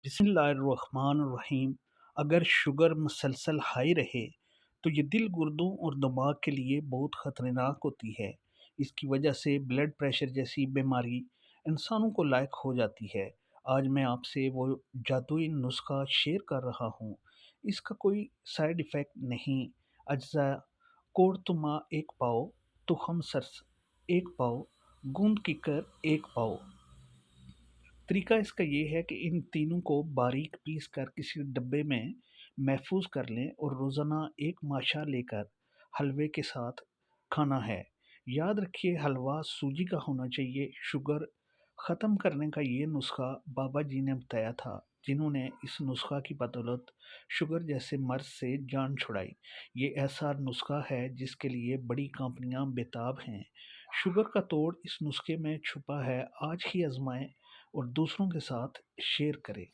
بسم اللہ الرحمن الرحیم۔ اگر شوگر مسلسل ہائی رہے تو یہ دل، گردوں اور دماغ کے لیے بہت خطرناک ہوتی ہے۔ اس کی وجہ سے بلڈ پریشر جیسی بیماری انسانوں کو لاحق ہو جاتی ہے۔ آج میں آپ سے وہ جادوئی نسخہ شیئر کر رہا ہوں۔ اس کا کوئی سائیڈ ایفیکٹ نہیں۔ اجزاء: کوڑ تما 1 پاؤ، تخم سرس 1 پاؤ، گوند ککر 1 پاؤ۔ طریقہ اس کا یہ ہے کہ ان تینوں کو باریک پیس کر کسی ڈبے میں محفوظ کر لیں اور روزانہ 1 ماشا لے کر حلوے کے ساتھ کھانا ہے۔ یاد رکھیے، حلوہ سوجی کا ہونا چاہیے۔ شوگر ختم کرنے کا یہ نسخہ بابا جی نے بتایا تھا، جنہوں نے اس نسخہ کی بدولت شوگر جیسے مرض سے جان چھڑائی۔ یہ ایسا نسخہ ہے جس کے لیے بڑی کمپنیاں بےتاب ہیں۔ شوگر کا توڑ اس نسخے میں چھپا ہے۔ آج ہی آزمائیں اور دوسروں کے ساتھ شیئر کریں۔